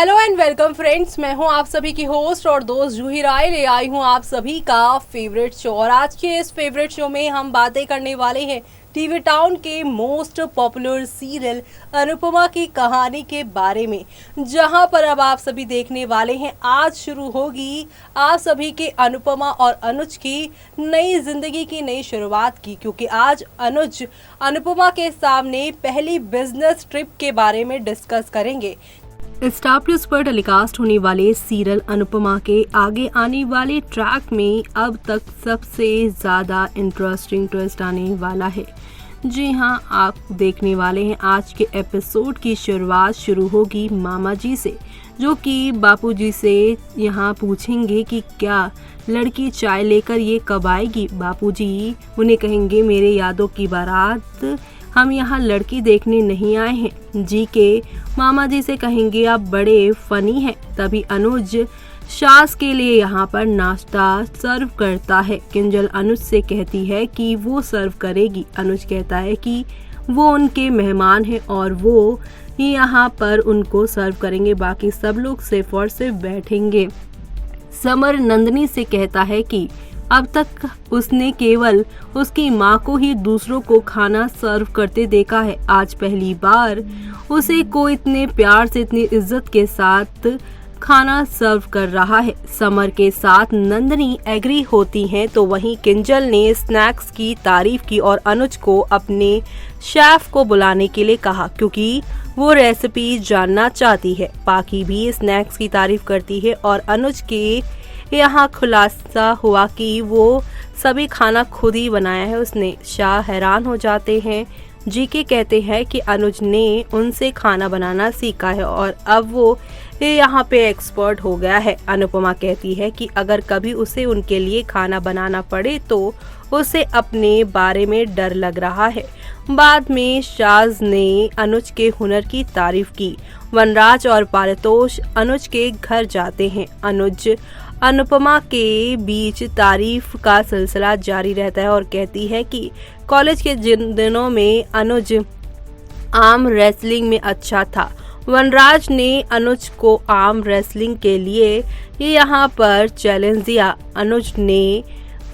Hello and welcome friends, मैं हूं आप सभी की होस्ट और दोस्त जूही राय। ले आई हूं आप सभी का फेवरेट शो और आज के इस फेवरेट शो में हम बातें करने वाले हैं टीवी टाउन के मोस्ट पॉपुलर सीरियल अनुपमा की कहानी के बारे में, जहां पर अब आप सभी देखने वाले हैं आज शुरू होगी आप सभी के अनुपमा और अनुज की नई जिंदगी की नई शुरुआत की, क्योंकि आज अनुज अनुपमा के सामने पहली बिजनेस ट्रिप के बारे में डिस्कस करेंगे। स्टार प्लस पर टेलीकास्ट होने वाले सीरियल अनुपमा के आगे आने वाले ट्रैक में अब तक सबसे ज़्यादा इंटरेस्टिंग ट्विस्ट आने वाला है। जी हाँ, आप देखने वाले हैं आज के एपिसोड की शुरुआत शुरू होगी मामा जी से, जो कि बापूजी से यहाँ पूछेंगे कि क्या लड़की चाय लेकर ये कब आएगी। बापूजी उन्हें कहेंगे मेरे यादों की बारात, हम यहाँ लड़की देखने नहीं आए हैं। जी के मामा जी से कहेंगे आप बड़े फनी हैं। तभी अनुज सास के लिए यहाँ पर नाश्ता सर्व करता है। किंजल अनुज से कहती है कि वो सर्व करेगी। अनुज कहता है कि वो उनके मेहमान हैं और वो यहाँ पर उनको सर्व करेंगे, बाकी सब लोग सिर्फ और सिर्फ बैठेंगे। समर नंदिनी से कहता है कि अब तक उसने केवल उसकी माँ को ही दूसरों को खाना सर्व करते देखा है, आज पहली बार उसे कोई इतने प्यार से इतनी इज्जत के साथ खाना सर्व कर रहा है। समर के साथ नंदिनी एग्री होती हैं, तो वहीं किंजल ने स्नैक्स की तारीफ की और अनुज को अपने शेफ को बुलाने के लिए कहा, क्योंकि वो रेसिपी जानना चाहती है। बाकी भी स्नैक्स की तारीफ करती है और अनुज के यहाँ खुलासा हुआ कि वो सभी खाना खुद ही बनाया है उसने। शाह हैरान हो जाते हैं। जीके कहते हैं कि अनुज ने उनसे खाना बनाना सीखा है और अब वो यहाँ पे एक्सपर्ट हो गया है। अनुपमा कहती है कि अगर कभी उसे उनके लिए खाना बनाना पड़े तो उसे अपने बारे में डर लग रहा है। बाद में शाज ने अनुज के हुनर की तारीफ की। वनराज और पारितोष अनुज के घर जाते हैं। अनुज अनुपमा के बीच तारीफ का सिलसिला जारी रहता है और कहती है कि कॉलेज के जिन दिनों में अनुज आर्म रेसलिंग में अच्छा था। वनराज ने अनुज को आर्म रेसलिंग के लिए यहाँ पर चैलेंज दिया। अनुज ने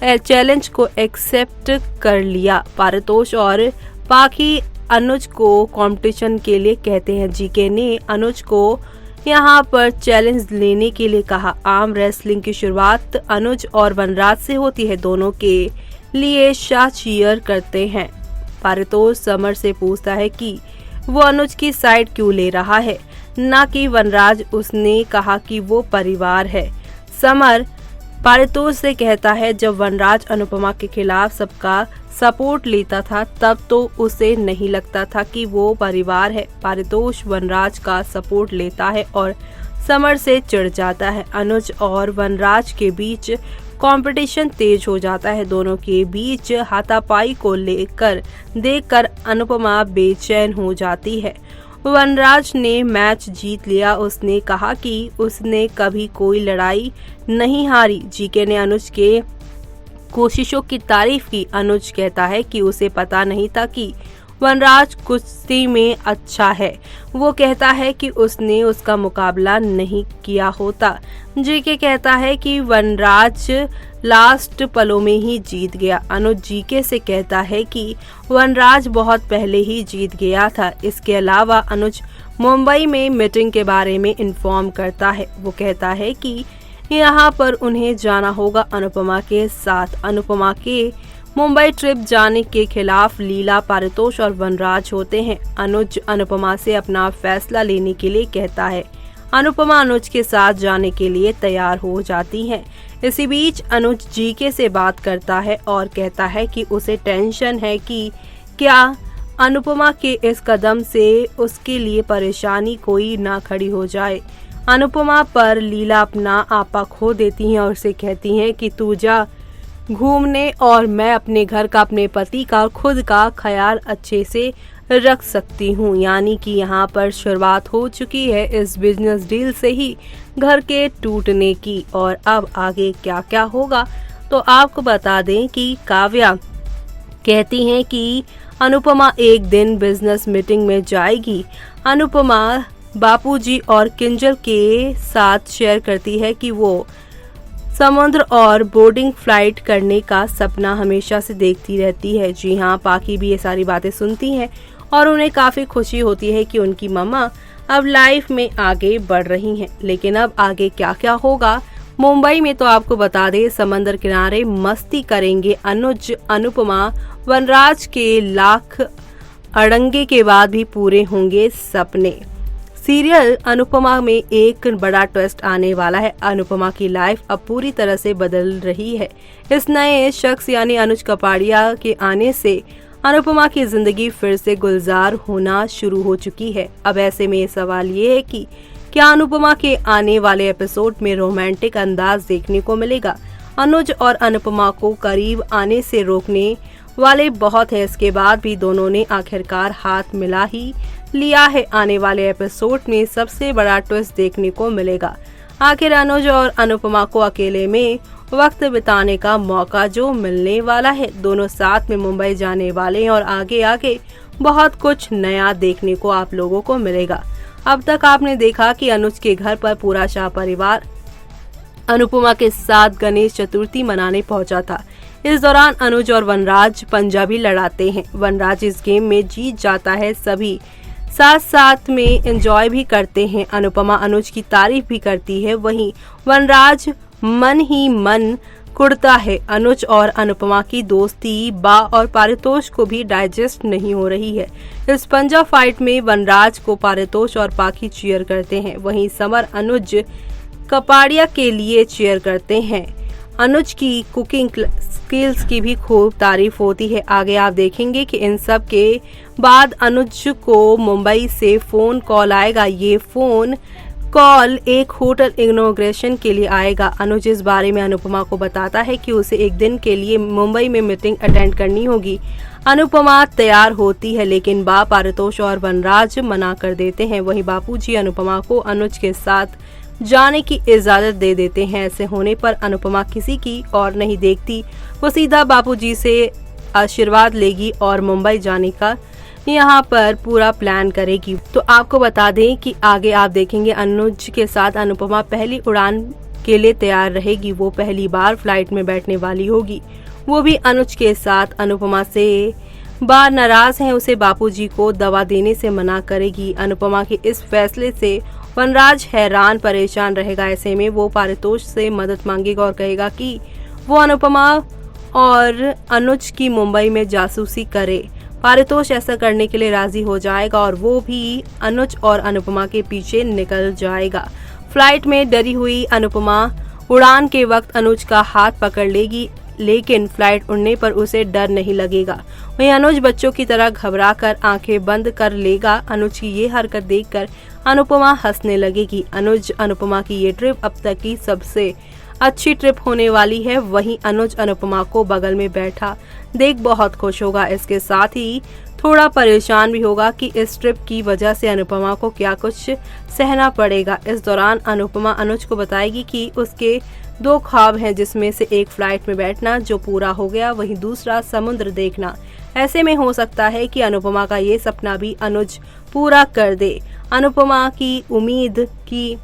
चैलेंज को एक्सेप्ट कर लिया। पारितोष और बाकी अनुज को कंपटीशन के लिए कहते हैं। जीके ने अनुज को यहाँ पर चैलेंज लेने के लिए कहा। आर्म रेसलिंग की शुरुआत अनुज और वनराज से होती है। दोनों के लिए शाह चीयर करते हैं। पारितोष समर से पूछता है कि वो अनुज की साइड क्यों ले रहा है, ना कि वनराज। उसने कहा कि वो परिवार है। समर पारितोष से कहता है जब वनराज अनुपमा के खिलाफ सबका सपोर्ट लेता था तब तो उसे नहीं लगता था कि वो परिवार है। पारितोष वनराज का सपोर्ट लेता है और समर से चिढ़ जाता है। अनुज और वनराज के बीच कंपटीशन तेज हो जाता है। दोनों के बीच हाथापाई को लेकर देखकर अनुपमा बेचैन हो जाती है। वनराज ने मैच जीत लिया। उसने कहा कि उसने कभी कोई लड़ाई नहीं हारी। जीके ने अनुज के कोशिशों की तारीफ की। अनुज कहता है कि उसे पता नहीं था कि वनराज कुश्ती में अच्छा है। वो कहता है कि उसने उसका मुकाबला नहीं किया होता। जीके कहता है कि वनराज लास्ट पलों में ही जीत गया। अनुज जीके से कहता है कि वनराज बहुत पहले ही जीत गया था। इसके अलावा अनुज मुंबई में मीटिंग के बारे में इन्फॉर्म करता है। वो कहता है कि यहाँ पर उन्हें जाना होगा अनुपमा के साथ। अनुपमा के मुंबई ट्रिप जाने के खिलाफ लीला, पारितोष और वनराज होते हैं। अनुज अनुपमा से अपना फैसला लेने के लिए कहता है। अनुपमा अनुज के साथ जाने के लिए तैयार हो जाती हैं। इसी बीच अनुज जीके से बात करता है और कहता है कि उसे टेंशन है कि क्या अनुपमा के इस कदम से उसके लिए परेशानी कोई ना खड़ी हो जाए। अनुपमा पर लीला अपना आपा खो देती हैं और उसे कहती हैं कि तू जा घूमने और मैं अपने घर का, अपने पति का, खुद का ख्याल अच्छे से रख सकती हूँ। यानी कि यहाँ पर शुरुआत हो चुकी है इस बिजनेस डील से ही घर के टूटने की। और अब आगे क्या क्या होगा तो आपको बता दें कि काव्या कहती हैं कि अनुपमा एक दिन बिजनेस मीटिंग में जाएगी। अनुपमा बापूजी और किंजल के साथ शेयर करती है कि वो समुद्र और बोर्डिंग फ्लाइट करने का सपना हमेशा से देखती रहती है। जी हाँ, पाकी भी ये सारी बातें सुनती हैं और उन्हें काफी खुशी होती है कि उनकी मम्मा अब लाइफ में आगे बढ़ रही हैं। लेकिन अब आगे क्या क्या होगा मुंबई में, तो आपको बता दें समंदर किनारे मस्ती करेंगे अनुज अनुपमा। वनराज के लाख अड़ंगे के बाद भी पूरे होंगे सपने। सीरियल अनुपमा में एक बड़ा ट्विस्ट आने वाला है। अनुपमा की लाइफ अब पूरी तरह से बदल रही है। इस नए शख्स यानी अनुज कपाड़िया के आने से अनुपमा की जिंदगी फिर से गुलजार होना शुरू हो चुकी है। अब ऐसे में सवाल ये है कि क्या अनुपमा के आने वाले एपिसोड में रोमांटिक अंदाज देखने को मिलेगा। अनुज और अनुपमा को करीब आने से रोकने वाले बहुत है, इसके बाद भी दोनों ने आखिरकार हाथ मिला ही लिया है। आने वाले एपिसोड में सबसे बड़ा ट्विस्ट देखने को मिलेगा। आखिर अनुज और अनुपमा को अकेले में वक्त बिताने का मौका जो मिलने वाला है। दोनों साथ में मुंबई जाने वाले हैं और आगे आगे बहुत कुछ नया देखने को आप लोगों को मिलेगा। अब तक आपने देखा कि अनुज के घर पर पूरा शाह परिवार अनुपमा के साथ गणेश चतुर्थी मनाने पहुंचा था। इस दौरान अनुज और वनराज पंजाबी लड़ाते हैं। वनराज इस गेम में जीत जाता है। सभी साथ साथ में एंजॉय भी करते हैं। अनुपमा अनुज की तारीफ भी करती है। वहीं वनराज मन ही मन कुड़ता है। अनुज और अनुपमा की दोस्ती बा और पारितोष को भी डाइजेस्ट नहीं हो रही है। इस पंजा फाइट में वनराज को पारितोष और पाखी चीयर करते हैं। वहीं समर अनुज कपाड़िया के लिए चीयर करते हैं। अनुज की कुकिंग स्किल्स की भी खूब तारीफ होती है। आगे आप देखेंगे कि इन सब के बाद अनुज को मुंबई से फोन कॉल आएगा। ये फोन कॉल एक होटल इनॉग्रेशन के लिए आएगा। अनुज इस बारे में अनुपमा को बताता है कि उसे एक दिन के लिए मुंबई में मीटिंग अटेंड करनी होगी। अनुपमा तैयार होती है, लेकिन बा पारितोष और वनराज मना कर देते हैं। वहीं बापूजी अनुपमा को अनुज के साथ जाने की इजाजत दे देते हैं। ऐसे होने पर अनुपमा किसी की और नहीं देखती, वो सीधा बापूजी से आशीर्वाद लेगी और मुंबई जाने का यहाँ पर पूरा प्लान करेगी। तो आपको बता दें कि आगे आप देखेंगे अनुज के साथ अनुपमा पहली उड़ान के लिए तैयार रहेगी। वो पहली बार फ्लाइट में बैठने वाली होगी, वो भी अनुज के साथ। अनुपमा से बा नाराज हैं, उसे बापूजी को दवा देने से मना करेगी। अनुपमा के इस फैसले से वनराज हैरान परेशान रहेगा। ऐसे में वो पारितोष से मदद मांगेगा और कहेगा कि वो अनुपमा और अनुज की मुंबई में जासूसी करे। पारितोष ऐसा करने के लिए राजी हो जाएगा और वो भी अनुज और अनुपमा के पीछे निकल जाएगा। फ्लाइट में डरी हुई अनुपमा उड़ान के वक्त अनुज का हाथ पकड़ लेगी, लेकिन फ्लाइट उड़ने पर उसे डर नहीं लगेगा। वहीं अनुज बच्चों की तरह घबराकर आंखें बंद कर लेगा। अनुज की ये हरकत देखकर अनुपमा हंसने लगेगी। अनुज अनुपमा की ये ट्रिप अब तक की सबसे अच्छी ट्रिप होने वाली है। वहीं अनुज अनुपमा को बगल में बैठा देख बहुत खुश होगा। इसके साथ ही थोड़ा परेशान भी होगा कि इस ट्रिप की वजह से अनुपमा को क्या कुछ सहना पड़ेगा। इस दौरान अनुपमा अनुज को बताएगी कि उसके 2 ख्वाब हैं, जिसमें से एक फ्लाइट में बैठना जो पूरा हो गया, वहीं दूसरा समुद्र देखना। ऐसे में हो सकता है कि अनुपमा का ये सपना भी अनुज पूरा कर दे। अनुपमा की उम्मीद की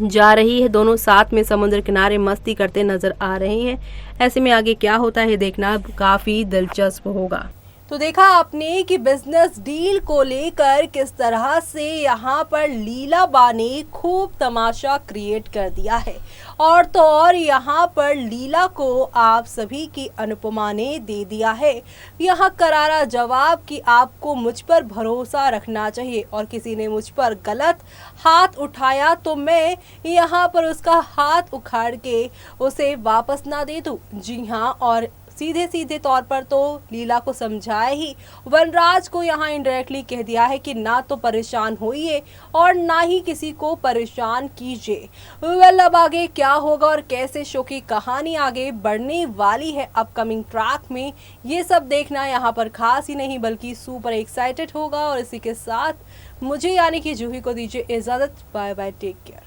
जा रही है दोनों साथ में समुद्र किनारे मस्ती करते नजर आ रहे हैं। ऐसे में आगे क्या होता है देखना काफी दिलचस्प होगा। तो देखा आपने कि बिजनेस डील को लेकर किस तरह से यहाँ पर लीला बा ने खूब तमाशा क्रिएट कर दिया है, और तो और यहाँ पर लीला को आप सभी की अनुपमा ने दे दिया है यहाँ करारा जवाब कि आपको मुझ पर भरोसा रखना चाहिए, और किसी ने मुझ पर गलत हाथ उठाया तो मैं यहाँ पर उसका हाथ उखाड़ के उसे वापस ना दे दूँ। जी हाँ, और सीधे सीधे तौर पर तो लीला को समझाया ही वनराज को यहाँ इनडायरेक्टली कह दिया है कि ना तो परेशान होइए और ना ही किसी को परेशान कीजिए। वेल, अब आगे क्या होगा और कैसे शो की कहानी आगे बढ़ने वाली है अपकमिंग ट्रैक में, ये सब देखना यहाँ पर खास ही नहीं बल्कि सुपर एक्साइटेड होगा। और इसी के साथ मुझे यानी कि जूही को दीजिए इजाजत। Bye bye, take care.